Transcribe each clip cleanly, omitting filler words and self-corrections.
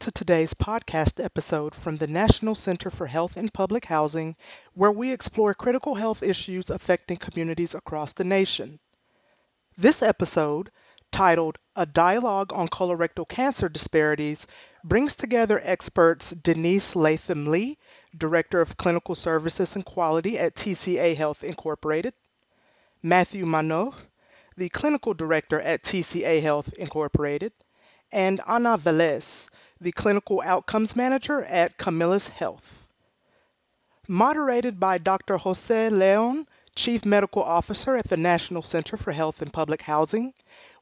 to today's podcast episode from the National Center for Health and Public Housing, where we explore critical health issues affecting communities across the nation. This episode, titled A Dialogue on Colorectal Cancer Disparities, brings together experts Denise Latham Lee, Director of Clinical Services and Quality at TCA Health Incorporated, Matthew Manoh, the Clinical Director at TCA Health Incorporated, and Ana Velez, the Clinical Outcomes Manager at Camillus Health. Moderated by Dr. Jose Leon, Chief Medical Officer at the National Center for Health and Public Housing,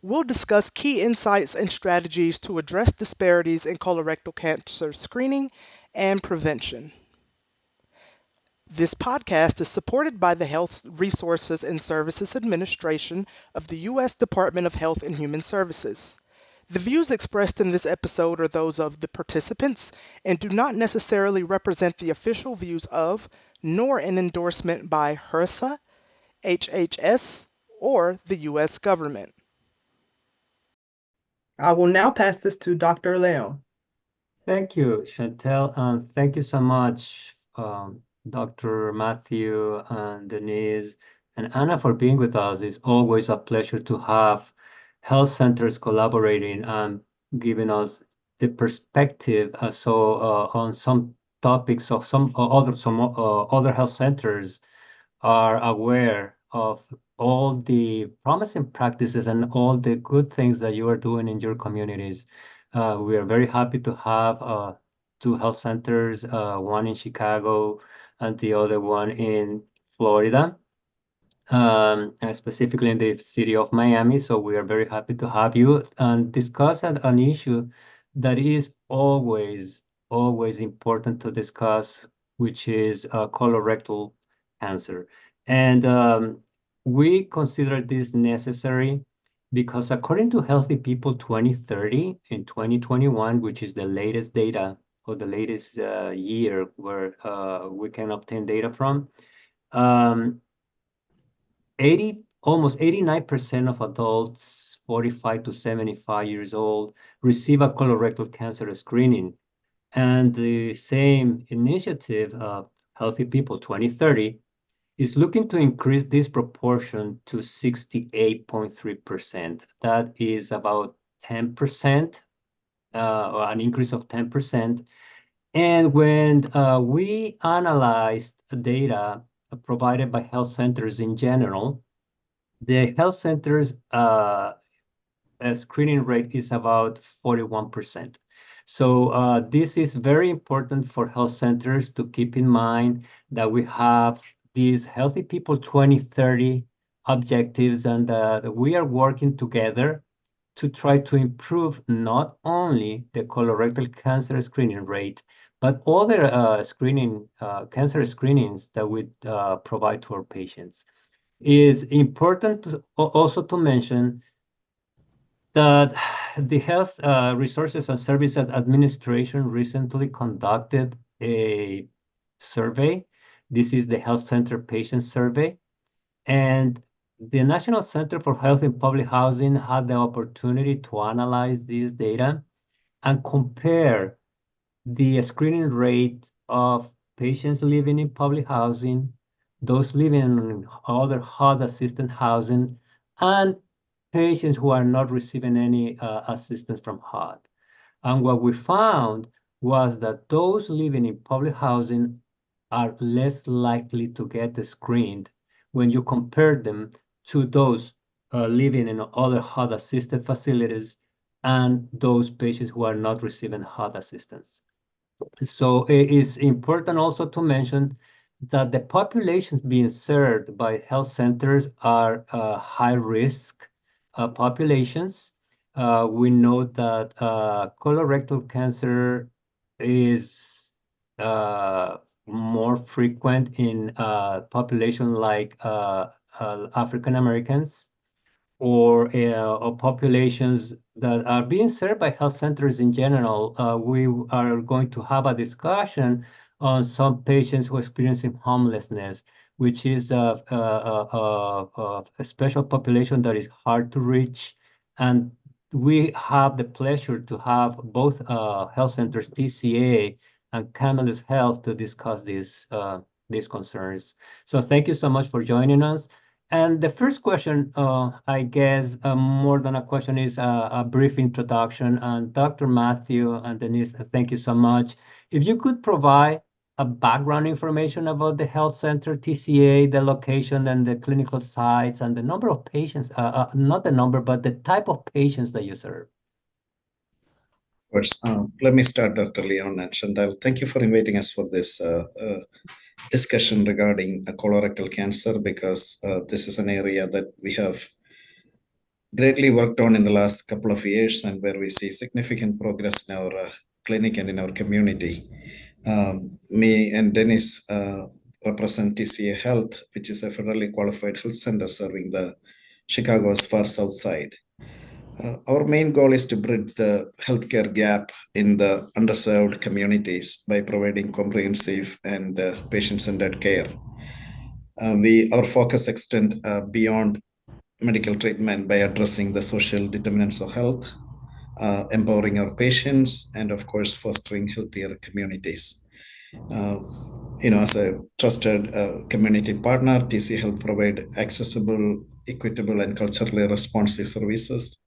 we'll discuss key insights and strategies to address disparities in colorectal cancer screening and prevention. This podcast is supported by the Health Resources and Services Administration of the U.S. Department of Health and Human Services. The views expressed in this episode are those of the participants and do not necessarily represent the official views of, nor an endorsement by HRSA, HHS, or the U.S. government. I will now pass this to Dr. Leon. Thank you, Chantel, and thank you so much, Dr. Matthew and Denise and Anna for being with us. It's always a pleasure to have health centers collaborating and giving us the perspective on some topics of some other health centers are aware of all the promising practices and all the good things that you are doing in your communities. We are very happy to have two health centers, one in Chicago and the other one in Florida, and specifically in the city of Miami. So we are very happy to have you and discuss an issue that is always important to discuss, which is colorectal cancer. And we consider this necessary because according to Healthy People 2030 in 2021, which is the latest data or the latest year where we can obtain data from, almost 89% of adults 45 to 75 years old receive a colorectal cancer screening. And the same initiative of Healthy People 2030 is looking to increase this proportion to 68.3%. That is about 10%, or an increase of 10%. And when we analyzed data provided by health centers in general, the health centers screening rate is about 41%. So this is very important for health centers to keep in mind that we have these Healthy People 2030 objectives, and we are working together to try to improve not only the colorectal cancer screening rate, but other cancer screenings that we provide to our patients. It is important also to mention that the Health Resources and Services Administration recently conducted a survey. This is the Health Center Patient Survey. And the National Center for Health and Public Housing had the opportunity to analyze this data and compare the screening rate of patients living in public housing, those living in other HUD-assisted housing, and patients who are not receiving any assistance from HUD. And what we found was that those living in public housing are less likely to get screened when you compare them to those living in other HUD-assisted facilities and those patients who are not receiving HUD assistance. So it is important also to mention that the populations being served by health centers are high-risk populations. We know that colorectal cancer is more frequent in population like African Americans or populations that are being served by health centers in general. We are going to have a discussion on some patients who are experiencing homelessness, which is a special population that is hard to reach. And we have the pleasure to have both health centers, TCA and Camillus Health, to discuss these concerns. So thank you so much for joining us. And the first question, I guess, more than a question, is a brief introduction. And Dr. Matthew and Denise, thank you so much. If you could provide a background information about the health center, TCA, the location and the clinical sites and the number of patients, not the number, but the type of patients that you serve. Of course. Let me start, Dr. Leon, and I will thank you for inviting us for this discussion regarding colorectal cancer, because this is an area that we have greatly worked on in the last couple of years, and where we see significant progress in our clinic and in our community. Me and Dennis represent TCA Health, which is a federally qualified health center serving the Chicago's far south side. Our main goal is to bridge the healthcare gap in the underserved communities by providing comprehensive and patient-centered care. Our focus extends beyond medical treatment by addressing the social determinants of health, empowering our patients, and of course, fostering healthier communities. Uh, as a trusted community partner, TC Health provide accessible, equitable, and culturally responsive services,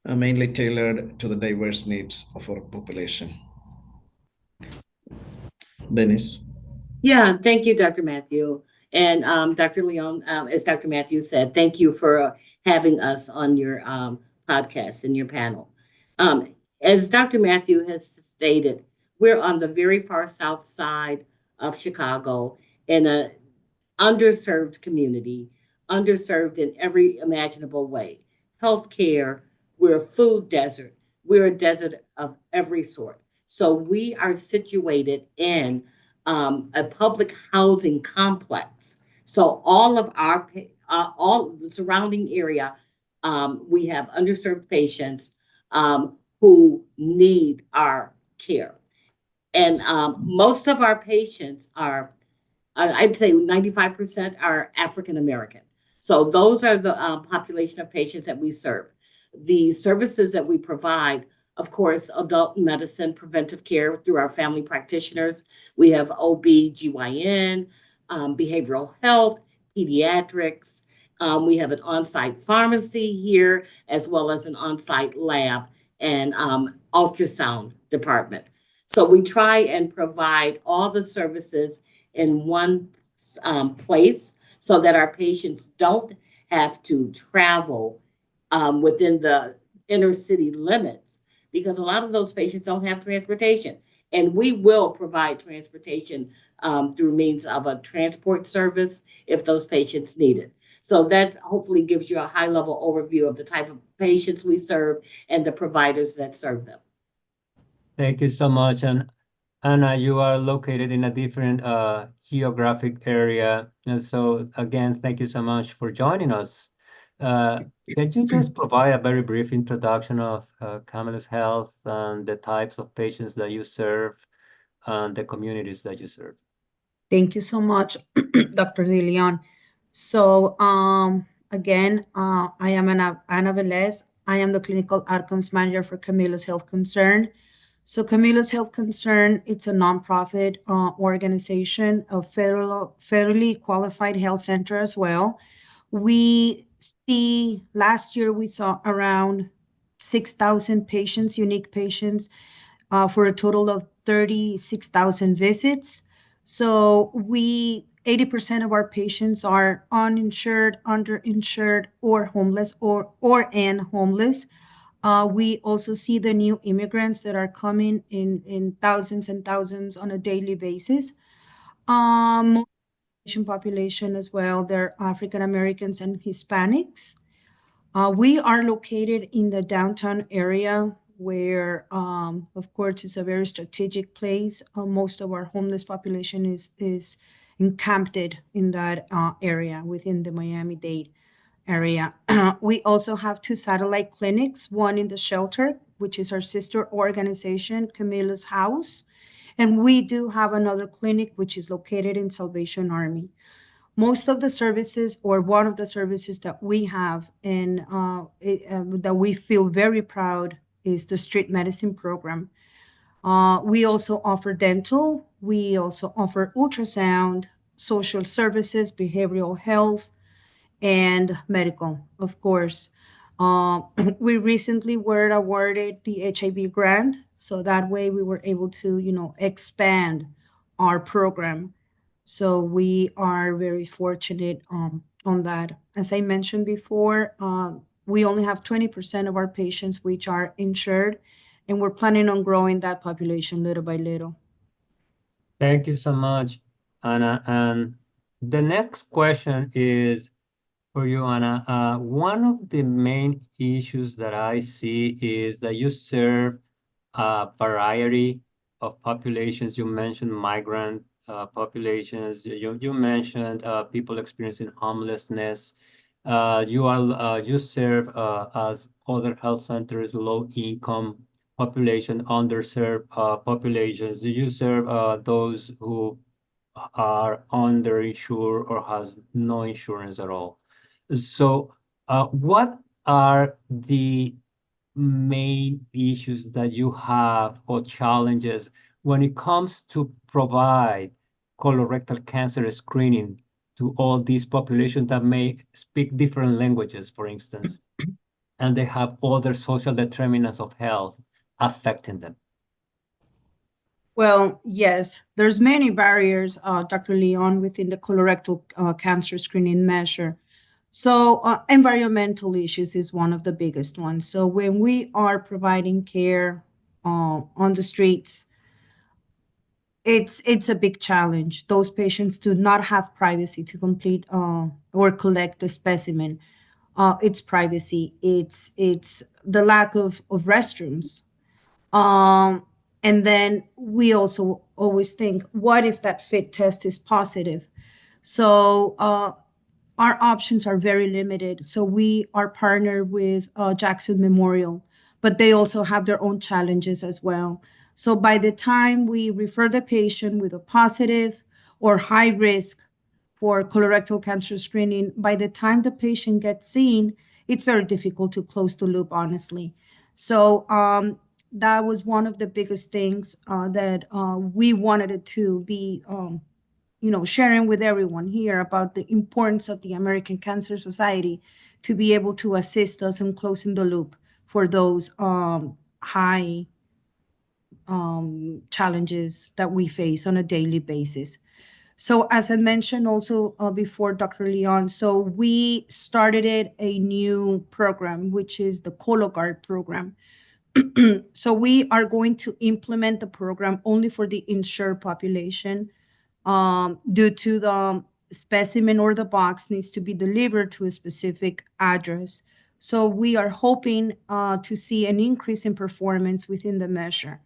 mainly tailored to the diverse needs of our population. Dennis. Yeah, thank you, Dr. Matthew. And Dr. Leon, as Dr. Matthew said, thank you for having us on your podcast and your panel. As Dr. Matthew has stated, we're on the very far south side of Chicago in a underserved community, underserved in every imaginable way. Healthcare, we're a food desert, we're a desert of every sort. So we are situated in a public housing complex. So all the surrounding area, we have underserved patients who need our care. And most of our patients are I'd say 95% are African American. So those are the population of patients that we serve. The services that we provide, of course, adult medicine, preventive care through our family practitioners. We have OB/GYN, behavioral health, pediatrics. We have an on-site pharmacy here, as well as an on-site lab and ultrasound department. So we try and provide all the services in one place so that our patients don't have to travel within the inner city limits, because a lot of those patients don't have transportation. And we will provide transportation through means of a transport service if those patients need it. So that hopefully gives you a high level overview of the type of patients we serve and the providers that serve them. Thank you so much. And Anna, you are located in a different geographic area. And so again, thank you so much for joining us. Uh, can you just provide a very brief introduction of Camillus Health and the types of patients that you serve and the communities that you serve? Thank you so much, Dr. De Leon. So, again, I am Ana Velez. I am the Clinical Outcomes Manager for Camillus Health Concern. So Camillus Health Concern, it's a nonprofit organization, a federally qualified health center as well. Last year we saw around 6,000 patients, unique patients, for a total of 36,000 visits. So 80% of our patients are uninsured, underinsured, or homeless, or homeless. We also see the new immigrants that are coming in thousands and thousands on a daily basis. Asian population as well, they're African Americans and Hispanics. We are located in the downtown area where, of course, it's a very strategic place. Most of our homeless population is encamped in that area within the Miami-Dade area. We also have two satellite clinics, one in the shelter, which is our sister organization, Camilla's House. And we do have another clinic, which is located in Salvation Army. Most of the services, or one of the services that we have and that we feel very proud, is the street medicine program. We also offer dental, we also offer ultrasound, social services, behavioral health, and medical, of course. Uh, we recently were awarded the HIV grant, so that way we were able to, expand our program. So we are very fortunate on that. As I mentioned before, we only have 20% of our patients which are insured, and we're planning on growing that population little by little. Thank you so much, Anna. And the next question is for you, Anna. One of the main issues that I see is that you serve a variety of populations. You mentioned migrant populations. You mentioned people experiencing homelessness. You serve as other health centers, low income population, underserved populations. Do you serve those who are underinsured or has no insurance at all? So, what are the main issues that you have or challenges when it comes to provide colorectal cancer screening to all these populations that may speak different languages, for instance, and they have other social determinants of health affecting them? Well, yes, there's many barriers, Dr. Leon, within the colorectal cancer screening measure. So environmental issues is one of the biggest ones. So when we are providing care on the streets, it's a big challenge. Those patients do not have privacy to complete or collect the specimen. It's privacy. It's the lack of restrooms. Um, and then we also always think, what if that fit test is positive? So our options are very limited. So we are partnered with Jackson Memorial, but they also have their own challenges as well. So by the time we refer the patient with a positive or high risk for colorectal cancer screening, by the time the patient gets seen, it's very difficult to close the loop, honestly. So that was one of the biggest things that we wanted it to be sharing with everyone here about the importance of the American Cancer Society to be able to assist us in closing the loop for those high challenges that we face on a daily basis. So as I mentioned also before, Dr. Leon, so we started a new program, which is the Cologuard program. So we are going to implement the program only for the insured population due to the specimen or the box needs to be delivered to a specific address. So we are hoping to see an increase in performance within the measure.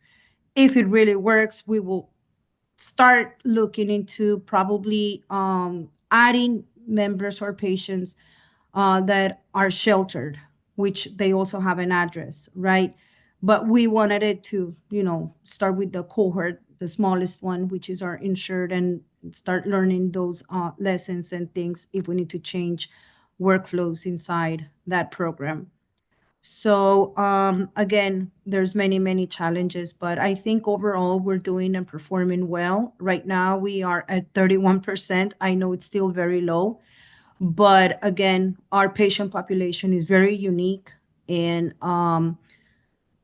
If it really works, we will start looking into probably adding members or patients that are sheltered, which they also have an address, right? But we wanted it to, start with the cohort, the smallest one, which is our insured, and start learning those lessons and things if we need to change workflows inside that program. So again, there's many challenges, but I think overall we're doing and performing well. Right now we are at 31%. I know it's still very low, but again, our patient population is very unique, and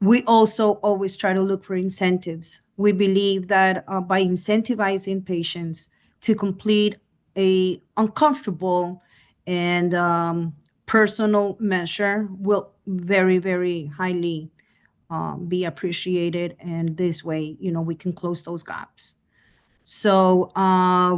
we also always try to look for incentives. We believe that by incentivizing patients to complete a uncomfortable and personal measure will very highly be appreciated, and this way, we can close those gaps. So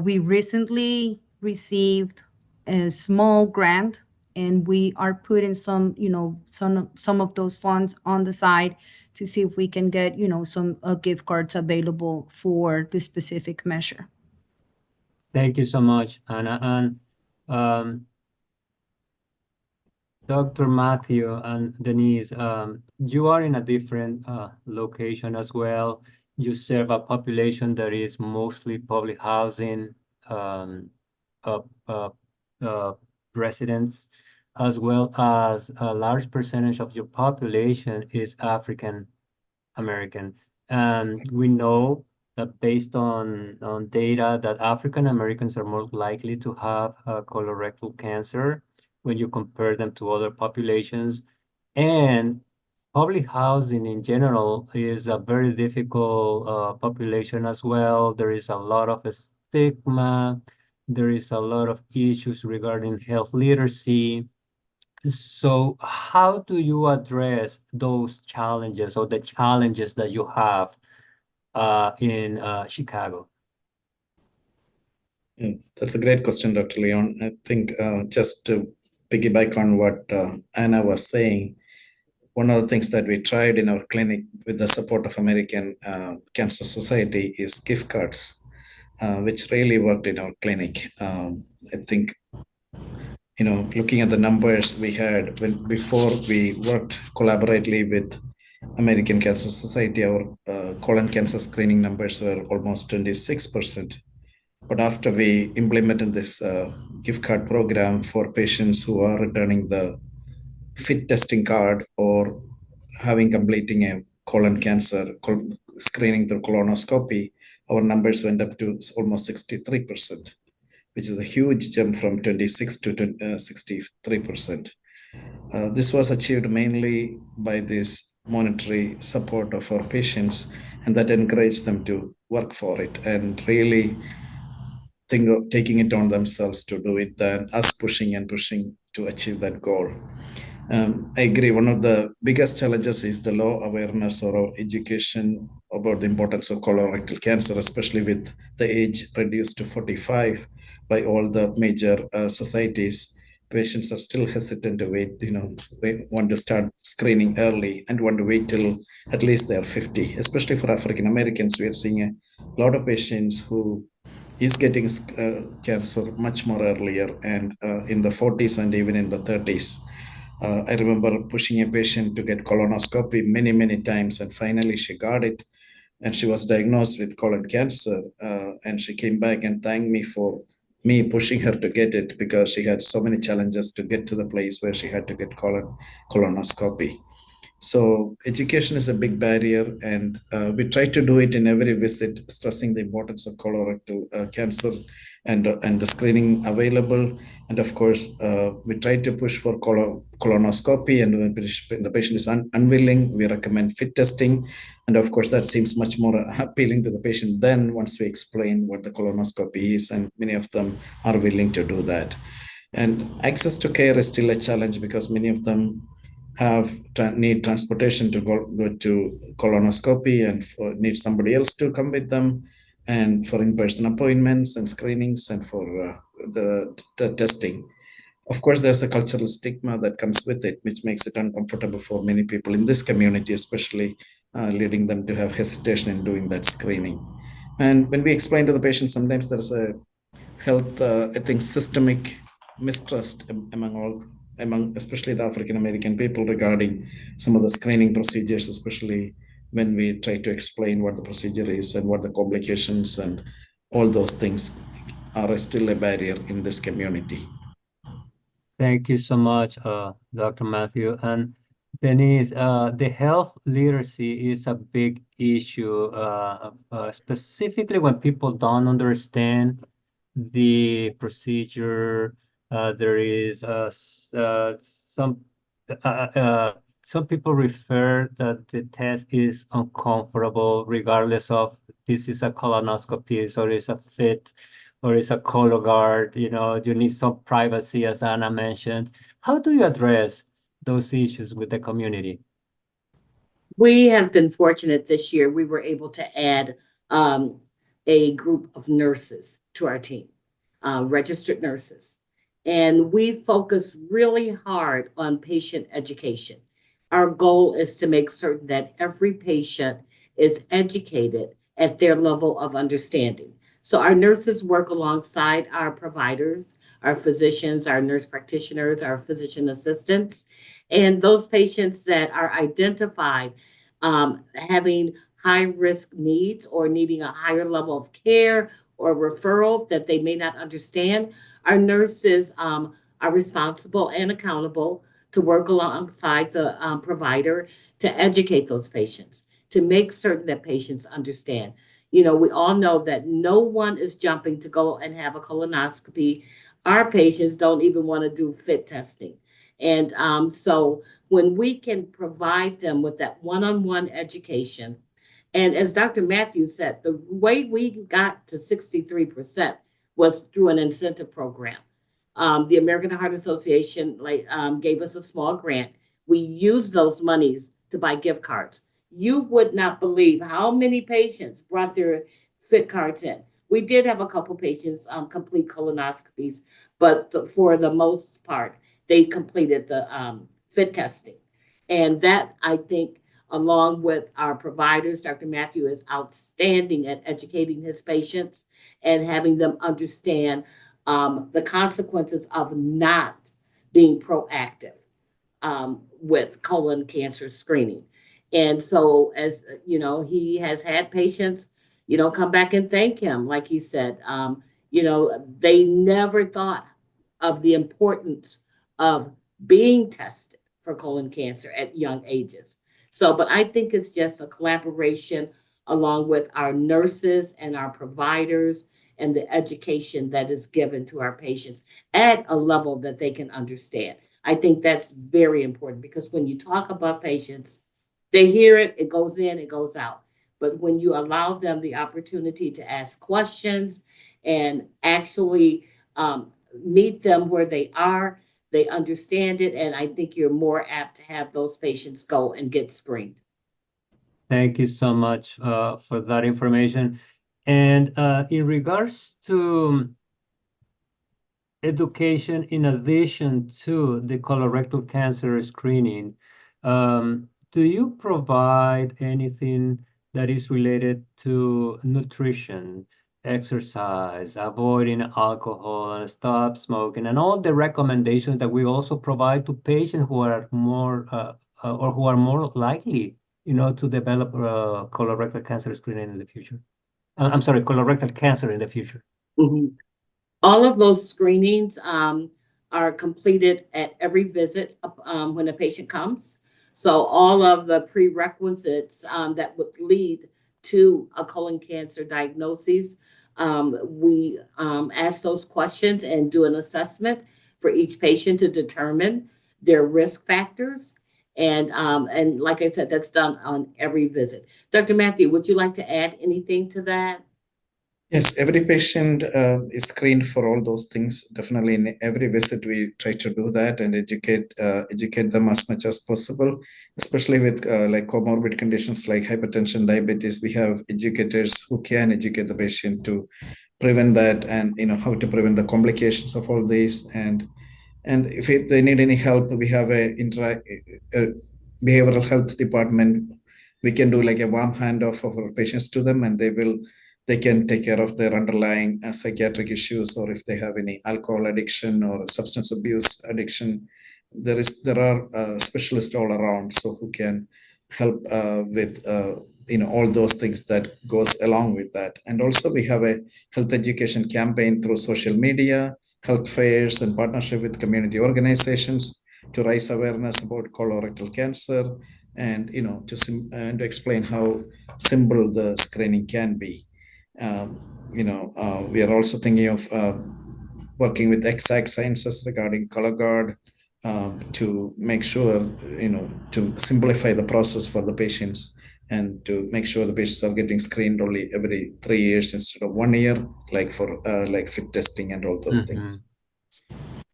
we recently received a small grant, and we are putting some of those funds on the side to see if we can get, some gift cards available for this specific measure. Thank you so much, Anna. And Dr. Matthew and Denise, you are in a different location as well. You serve a population that is mostly public housing. uh, residents, as well as a large percentage of your population is African American. And we know that based on data that African Americans are more likely to have colorectal cancer when you compare them to other populations. And public housing in general is a very difficult population as well. There is a lot of stigma. There is a lot of issues regarding health literacy. So how do you address those challenges or the challenges that you have in Chicago? Yeah, that's a great question, Dr. Leon. I think just to piggyback on what Anna was saying, one of the things that we tried in our clinic with the support of American Cancer Society is gift cards, which really worked in our clinic. I think, looking at the numbers we had before we worked collaboratively with American Cancer Society, our colon cancer screening numbers were almost 26%. But after we implemented this gift card program for patients who are returning the fit testing card or having completing a colon cancer screening through colonoscopy, our numbers went up to almost 63%, which is a huge jump from 26 to 63%. This was achieved mainly by this monetary support of our patients, and that encouraged them to work for it and really think of taking it on themselves to do it than us pushing and pushing to achieve that goal. I agree. One of the biggest challenges is the low awareness or education about the importance of colorectal cancer, especially with the age reduced to 45 by all the major societies. Patients are still hesitant to wait, want to start screening early and want to wait till at least they are 50. Especially for African Americans, we are seeing a lot of patients who is getting cancer much more earlier and in the 40s and even in the 30s. I remember pushing a patient to get colonoscopy many, many times, and finally she got it. And she was diagnosed with colon cancer. And she came back and thanked me for me pushing her to get it because she had so many challenges to get to the place where she had to get colonoscopy. So education is a big barrier, and we try to do it in every visit, stressing the importance of colorectal cancer and the screening available. And of course, we try to push for colonoscopy, and when the patient is unwilling, we recommend fit testing. And of course, that seems much more appealing to the patient than once we explain what the colonoscopy is, and many of them are willing to do that. And access to care is still a challenge because many of them need transportation to go to colonoscopy and need somebody else to come with them and for in-person appointments and screenings and for the testing. Of course, there's a cultural stigma that comes with it, which makes it uncomfortable for many people in this community, especially leading them to have hesitation in doing that screening. And when we explain to the patient, sometimes there's a health, I think, systemic mistrust among especially the African American people regarding some of the screening procedures, especially when we try to explain what the procedure is and what the complications and all those things are still a barrier in this community. Thank you so much, Dr. Matthew. And Denise, the health literacy is a big issue, specifically when people don't understand the procedure. There is some people refer that the test is uncomfortable, regardless of this is a colonoscopy or is a fit or is a Cologuard. You need some privacy, as Anna mentioned. How do you address those issues with the community? We have been fortunate this year. We were able to add um, a group of nurses to our team, registered nurses. And we focus really hard on patient education. Our goal is to make certain that every patient is educated at their level of understanding. So our nurses work alongside our providers, our physicians, our nurse practitioners, our physician assistants, and those patients that are identified having high risk needs or needing a higher level of care or referral that they may not understand, our nurses are responsible and accountable to work alongside the provider to educate those patients, to make certain that patients understand. You know, we all know that no one is jumping to go and have a colonoscopy. Our patients don't even want to do fit testing. And so when we can provide them with that one-on-one education, and as Dr. Matthews said, the way we got to 63% was through an incentive program. The American Heart Association gave us a small grant. We used those monies to buy gift cards. You would not believe how many patients brought their fit cards in. We did have a couple patients complete colonoscopies, but for the most part, they completed the fit testing. And that, I think, along with our providers, Dr. Matthew is outstanding at educating his patients and having them understand the consequences of not being proactive with colon cancer screening. And so, as you know, he has had patients, you know, come back and thank him, like he said. You know, they never thought of the importance of being tested for colon cancer at young ages. So, but I think it's just a collaboration along with our nurses and our providers and the education that is given to our patients at a level that they can understand. I think that's very important because when you talk about patients, they hear it, it goes in, it goes out. But when you allow them the opportunity to ask questions and actually meet them where they are, they understand it. And I think you're more apt to have those patients go and get screened. Thank you so much for that information. And in regards to education, in addition to the colorectal cancer screening, do you provide anything that is related to nutrition, exercise, avoiding alcohol, and stop smoking, and all the recommendations that we also provide to patients who are more or who are more likely, you know, to develop colorectal cancer screening in the future? I'm sorry, colorectal cancer in the future. Mhm. All of those screenings are completed at every visit when a patient comes. So all of the prerequisites that would lead to a colon cancer diagnosis, we ask those questions and do an assessment for each patient to determine their risk factors. And like I said, that's done on every visit. Dr. Matthew, would you like to add anything to that? Yes, every patient is screened for all those things. Definitely, in every visit, we try to do that and educate them as much as possible. Especially with like comorbid conditions like hypertension, diabetes, we have educators who can educate the patient to prevent that, and how to prevent the complications of all these. And if they need any help, we have a behavioral health department. We can do like a warm handoff of our patients to them, and they can take care of their underlying psychiatric issues, or if they have any alcohol addiction or substance abuse addiction. There are specialists all around, so who can help with all those things that goes along with that. And also we have a health education campaign through social media, health fairs, and partnership with community organizations to raise awareness about colorectal cancer, and to explain how simple the screening can be. We are also thinking of working with Exact Sciences regarding color guard, to make sure, to simplify the process for the patients, and to make sure the patients are getting screened only every 3 years instead of 1 year, like for like fit testing and all those things.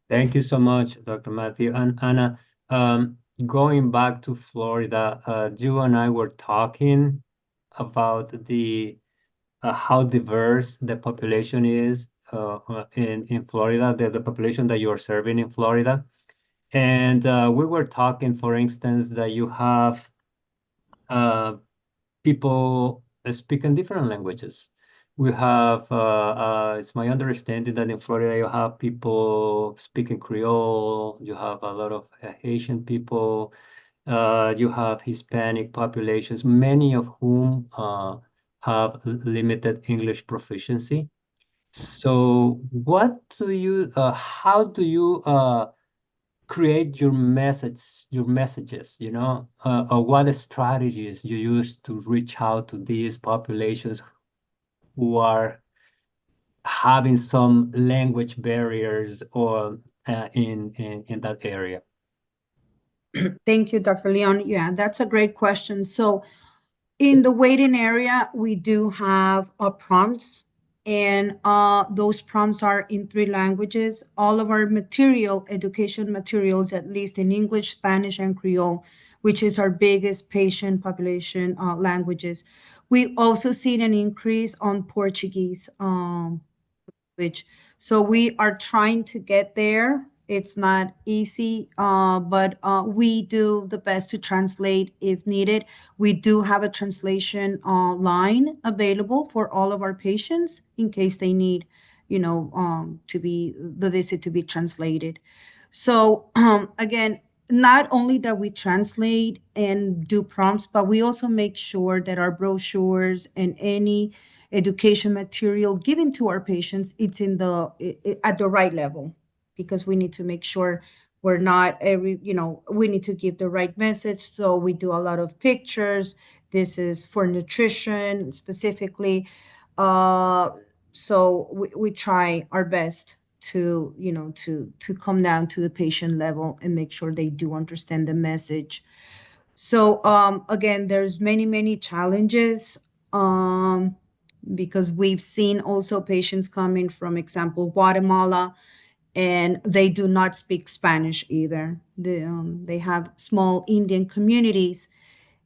Thank you so much, Dr. Matthew. And Anna, going back to Florida, you and I were talking about the how diverse the population is in Florida, the population that you are serving in Florida. And we were talking, for instance, that you have people speaking different languages. We have, it's my understanding that in Florida you have people speaking Creole, you have a lot of Haitian people, you have Hispanic populations, many of whom have limited English proficiency. So how do you create your messages, or what strategies you use to reach out to these populations who are having some language barriers or in that area? Thank you, Dr. Leon. Yeah, that's a great question. So in the waiting area, we do have prompts, and those prompts are in 3 languages. All of our material, education materials, at least in English, Spanish, and Creole, which is our biggest patient population languages. We also seen an increase on Portuguese. Which so we are trying to get there. It's not easy, but we do the best to translate if needed. We do have a translation line available for all of our patients in case they need, to be the visit to be translated. So again, not only that we translate and do prompts, but we also make sure that our brochures and any education material given to our patients, it's at the right level, because we need to make sure we're not we need to give the right message. So we do a lot of pictures. This is for nutrition specifically. So we try our best to to come down to the patient level and make sure they do understand the message. So again, there's many challenges, because we've seen also patients coming from, example, Guatemala, and they do not speak Spanish either. They have small Indian communities,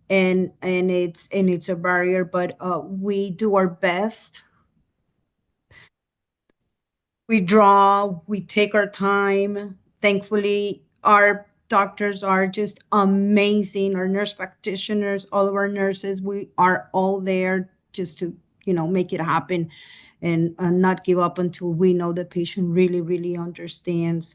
and it's a barrier. But we do our best. We draw, we take our time. Thankfully, our doctors are just amazing. Our nurse practitioners, all of our nurses, we are all there just to, make it happen, and not give up until we know the patient really understands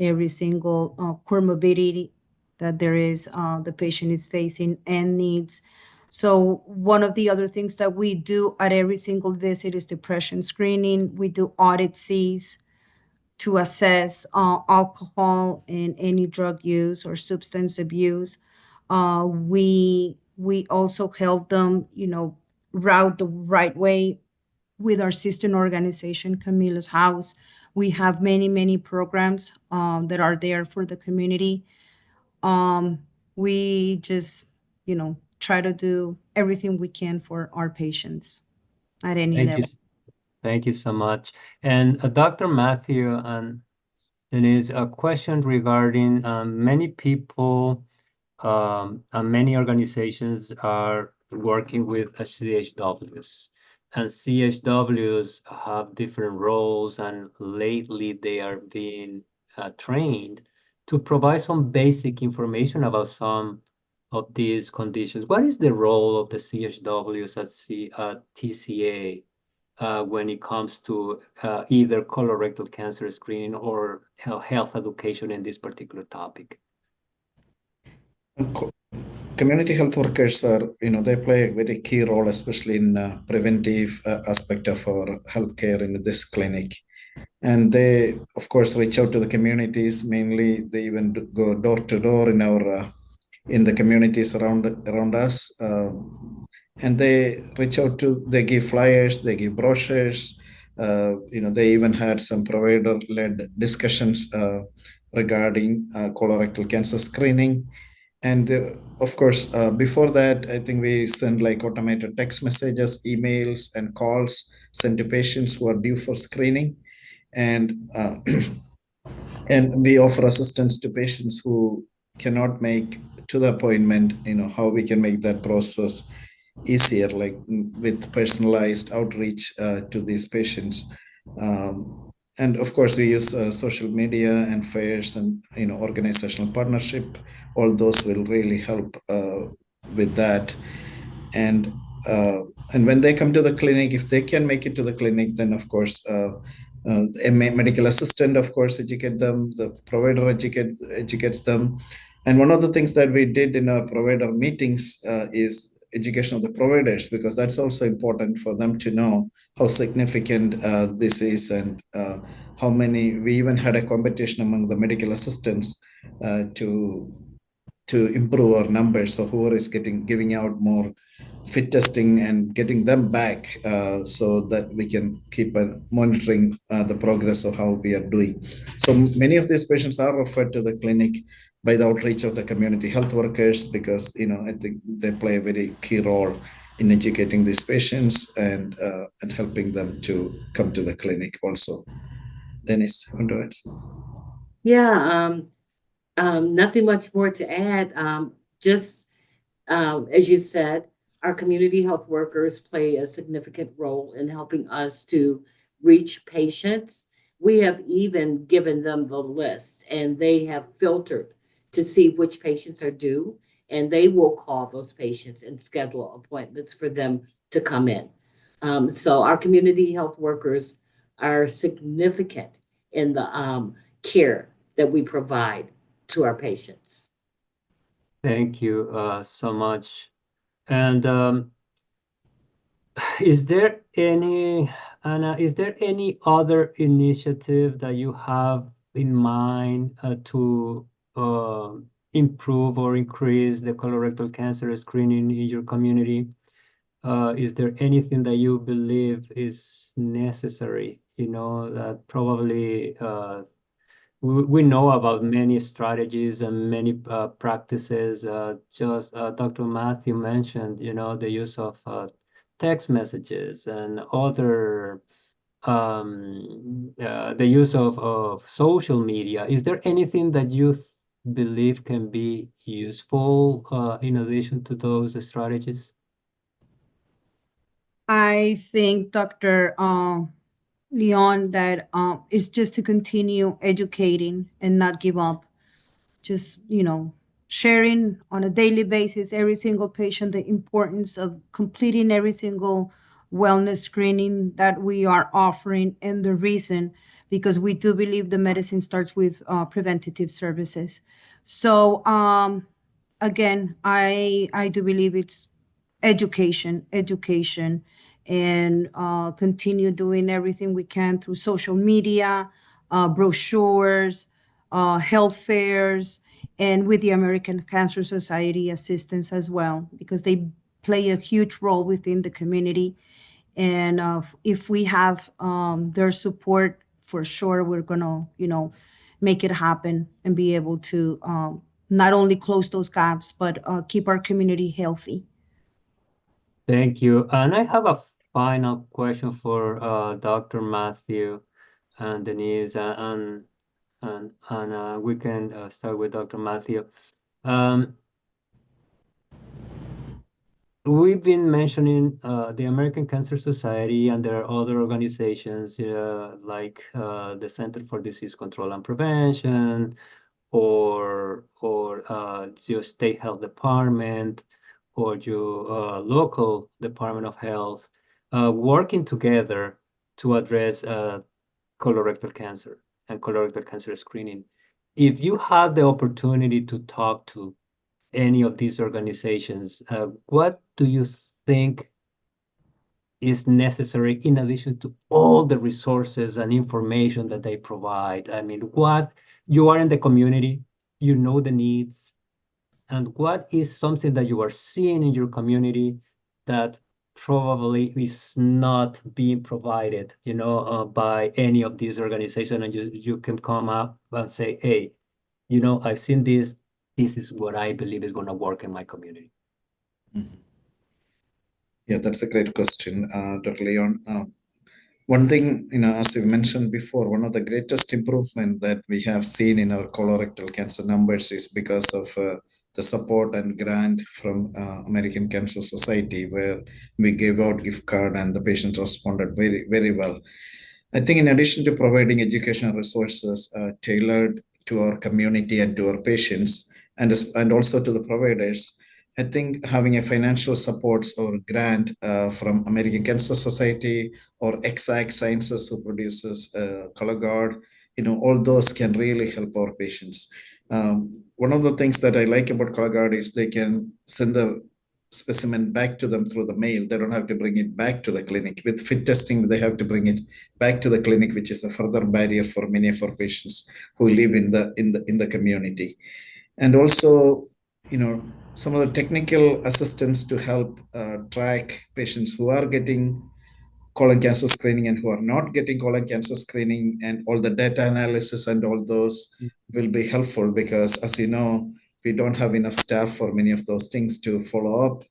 every single comorbidity that there is, the patient is facing and needs. So one of the other things that we do at every single visit is depression screening. We do audits to assess alcohol and any drug use or substance abuse. We also help them, route the right way with our sister organization, Camila's House. We have many programs that are there for the community. We just, try to do everything we can for our patients at any Thank you. level. Thank you so much. And Dr. Matthew, there is a question regarding many people and many organizations are working with CHWs, and CHWs have different roles, and lately they are being trained to provide some basic information about some of these conditions. What is the role of the CHWs at TCA when it comes to either colorectal cancer screening or health education in this particular topic? Community health workers are, they play a very key role, especially in preventive aspect of our healthcare in this clinic. And they, of course, reach out to the communities. Mainly, they even go door to door in the communities around us, and they reach out to. They give flyers, they give brochures. They even had some provider-led discussions regarding colorectal cancer screening. And of course, before that, I think we send like automated text messages, emails, and calls sent to patients who are due for screening. And and we offer assistance to patients who cannot make to the appointment. How we can make that process easier, like with personalized outreach to these patients. And of course, we use social media and fairs and organizational partnership. All those will really help with that. And and when they come to the clinic, if they can make it to the clinic, then of course a medical assistant, of course, educate them. The provider educates them. And one of the things that we did in our provider meetings is education of the providers, because that's also important for them to know how significant this is, and how many. We even had a competition among the medical assistants to improve our numbers. So whoever is giving out more fit testing and getting them back, so that we can keep monitoring the progress of how we are doing. So many of these patients are referred to the clinic by the outreach of the community health workers, because I think they play a very key role in educating these patients and helping them to come to the clinic also. Dennis, want to add something? Yeah, nothing much more to add. Just as you said, our community health workers play a significant role in helping us to reach patients. We have even given them the lists, and they have filtered to see which patients are due, and they will call those patients and schedule appointments for them to come in. So our community health workers are significant in the care that we provide to our patients. Thank you so much. And is there any, Anna, is there any other initiative that you have in mind to improve or increase the colorectal cancer screening in your community? Is there anything that you believe is necessary? That probably we know about many strategies and many practices. Just Dr. Matthew mentioned, the use of text messages and other the use of social media. Is there anything that you believe can be useful in addition to those strategies? I think, Dr. Leon, that it's just to continue educating and not give up. Just, sharing on a daily basis, every single patient, the importance of completing every single wellness screening that we are offering, and the reason, because we do believe the medicine starts with preventative services. So, again, I do believe it's education, and continue doing everything we can through social media, brochures, health fairs, and with the American Cancer Society assistance as well, because they play a huge role within the community. And if we have their support, for sure, we're gonna, make it happen and be able to not only close those gaps, but keep our community healthy. Thank you. And I have a final question for Dr. Matthew and Denise, and we can start with Dr. Matthew. We've been mentioning the American Cancer Society, and there are other organizations like the Center for Disease Control and Prevention, or your state health department, or your local Department of Health, working together to address colorectal cancer and colorectal cancer screening. If you had the opportunity to talk to any of these organizations, what do you think is necessary in addition to all the resources and information that they provide? I mean, what you are in the community, you know the needs, and what is something that you are seeing in your community that probably is not being provided, by any of these organizations, and you can come up and say, hey, I've seen this. This is what I believe is going to work in my community. Mhm. Yeah, that's a great question, Dr. Leon. One thing, as we mentioned before, one of the greatest improvement that we have seen in our colorectal cancer numbers is because of the support and grant from American Cancer Society, where we gave out gift card and the patients responded very, very well. I think in addition to providing educational resources tailored to our community and to our patients, and also to the providers, I think having a financial supports or grant from American Cancer Society or Exact Sciences, who produces ColorGuard, all those can really help our patients. One of the things that I like about ColorGuard is they can send the specimen back to them through the mail. They don't have to bring it back to the clinic. With fit testing, they have to bring it back to the clinic, which is a further barrier for many of our patients who live in the community. And also, some of the technical assistance to help track patients who are getting colon cancer screening and who are not getting colon cancer screening, and all the data analysis and all those will be helpful, because as you know, we don't have enough staff for many of those things to follow up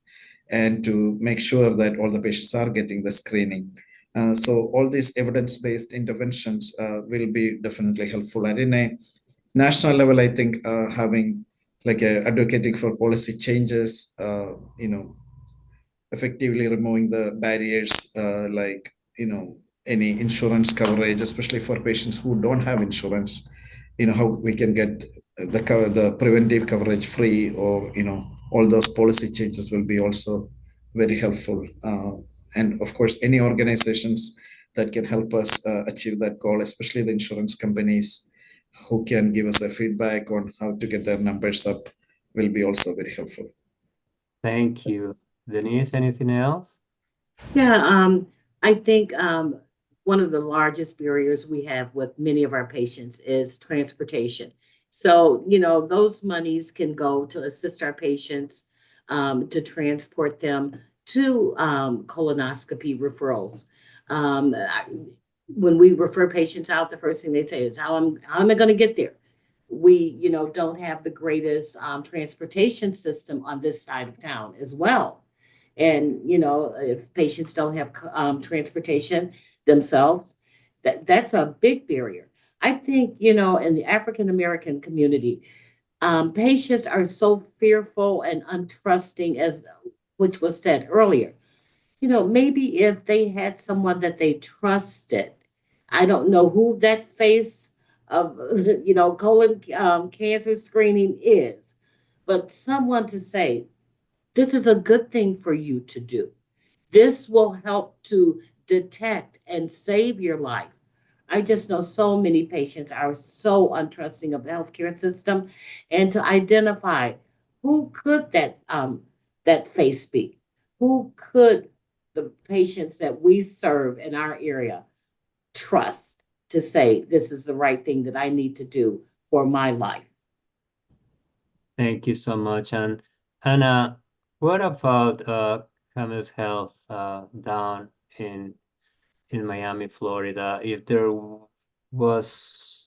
and to make sure that all the patients are getting the screening. So all these evidence-based interventions will be definitely helpful. And in a national level, I think having like advocating for policy changes, effectively removing the barriers, like any insurance coverage, especially for patients who don't have insurance, how we can get the preventive coverage free, or all those policy changes will be also very helpful. And of course, any organizations that can help us achieve that goal, especially the insurance companies who can give us a feedback on how to get their numbers up, will be also very helpful. Thank you. Denise, anything else? Yeah, I think one of the largest barriers we have with many of our patients is transportation. So, those monies can go to assist our patients to transport them to colonoscopy referrals. When we refer patients out, the first thing they say is, how am I going to get there? We, don't have the greatest transportation system on this side of town as well. And, if patients don't have transportation themselves, that's a big barrier. I think, in the African American community, patients are so fearful and untrusting, as which was said earlier. Maybe if they had someone that they trusted, I don't know who that face of, colon cancer screening is, but someone to say, this is a good thing for you to do. This will help to detect and save your life. I just know so many patients are so untrusting of the healthcare system, and to identify who could that face be, who could the patients that we serve in our area trust to say this is the right thing that I need to do for my life. Thank you so much. And Anna, what about Camus Health down in Miami, Florida? If there was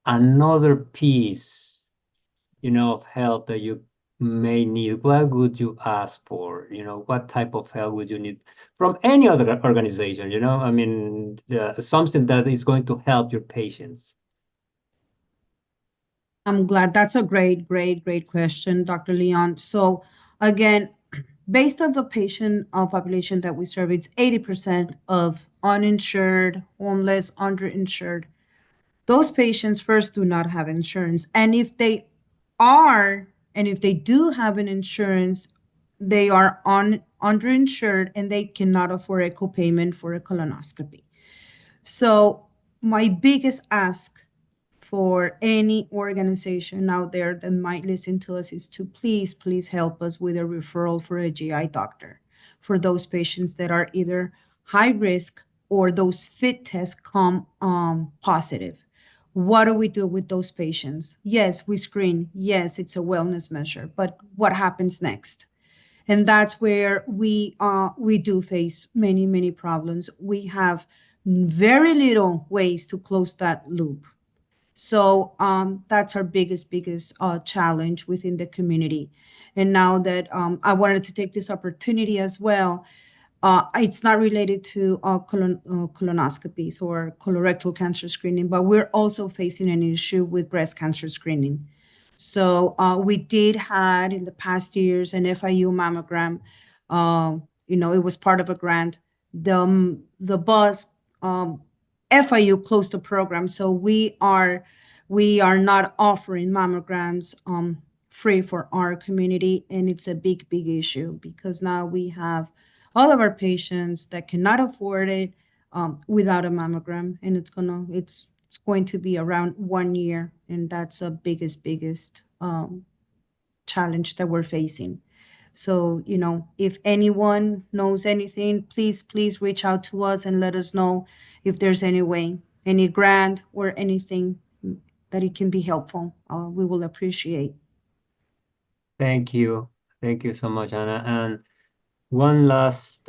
another piece, of help that you may need, what would you ask for? What type of help would you need from any other organization? I mean, something that is going to help your patients. I'm glad. That's a great, great, great question, Dr. Leon. So again, based on the patient population that we serve, it's 80% of uninsured, homeless, underinsured. Those patients first do not have insurance. And if they are, and if they do have an insurance, they are underinsured and they cannot afford a copayment for a colonoscopy. So my biggest ask for any organization out there that might listen to us is to please, please help us with a referral for a GI doctor for those patients that are either high risk or those fit tests come positive. What do we do with those patients? Yes, we screen. Yes, it's a wellness measure, but what happens next? And that's where we do face many, many problems. We have very little ways to close that loop. So that's our biggest challenge within the community. And now that I wanted to take this opportunity as well, it's not related to colonoscopies or colorectal cancer screening, but we're also facing an issue with breast cancer screening. So we did had in the past years an FIU mammogram. It was part of a grant. The bus FIU closed the program, so we are not offering mammograms free for our community, and it's a big, big issue because now we have all of our patients that cannot afford it without a mammogram, and it's going to be around 1 year, and that's the biggest challenge that we're facing. So, if anyone knows anything, please reach out to us and let us know if there's any way, any grant or anything that it can be helpful. We will appreciate. Thank you. Thank you so much, Anna. And one last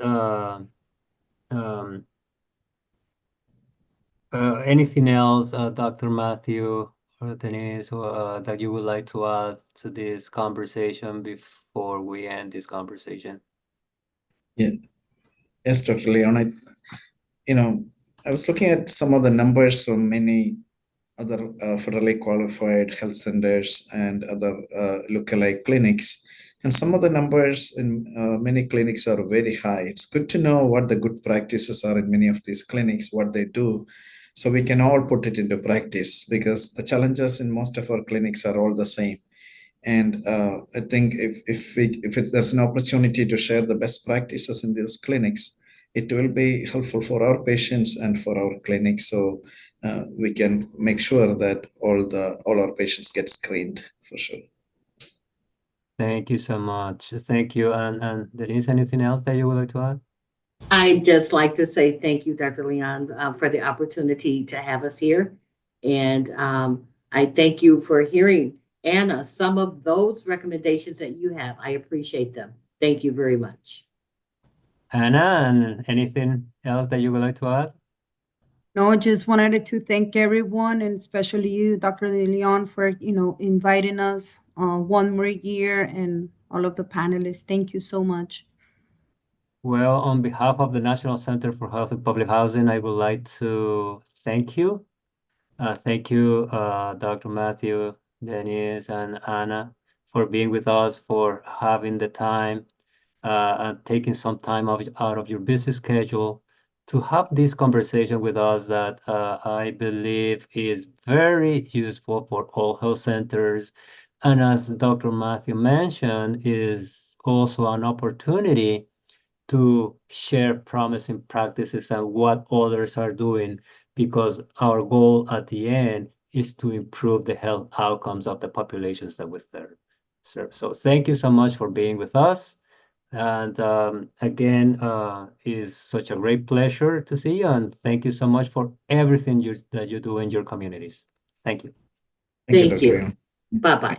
anything else, Dr. Matthew or Denise, that you would like to add to this conversation before we end this conversation? Yeah. Yes, Dr. Leon. I was looking at some of the numbers from many other federally qualified health centers and other lookalike clinics. And some of the numbers in many clinics are very high. It's good to know what the good practices are in many of these clinics, what they do, so we can all put it into practice, because the challenges in most of our clinics are all the same. And I think if there's an opportunity to share the best practices in these clinics, it will be helpful for our patients and for our clinics. So we can make sure that all our patients get screened for sure. Thank you so much. Thank you. And Denise, anything else that you would like to add? I'd just like to say thank you, Dr. Leon, for the opportunity to have us here. And I thank you for hearing, Anna, some of those recommendations that you have. I appreciate them. Thank you very much. Anna, and anything else that you would like to add? No, just wanted to thank everyone, and especially you, Dr. De Leon, for inviting us one more year, and all of the panelists. Thank you so much. Well, on behalf of the National Center for Health and Public Housing, I would like to thank you. Thank you, Dr. Matthew, Denise, and Anna, for being with us, for having the time and taking some time out of your busy schedule to have this conversation with us that I believe is very useful for all health centers. And as Dr. Matthew mentioned, is also an opportunity to share promising practices and what others are doing, because our goal at the end is to improve the health outcomes of the populations that we serve. So thank you so much for being with us. And again, it's such a great pleasure to see you. And thank you so much for everything that you do in your communities. Thank you. Thank you, Thank Dr. you. Leon. Bye-bye.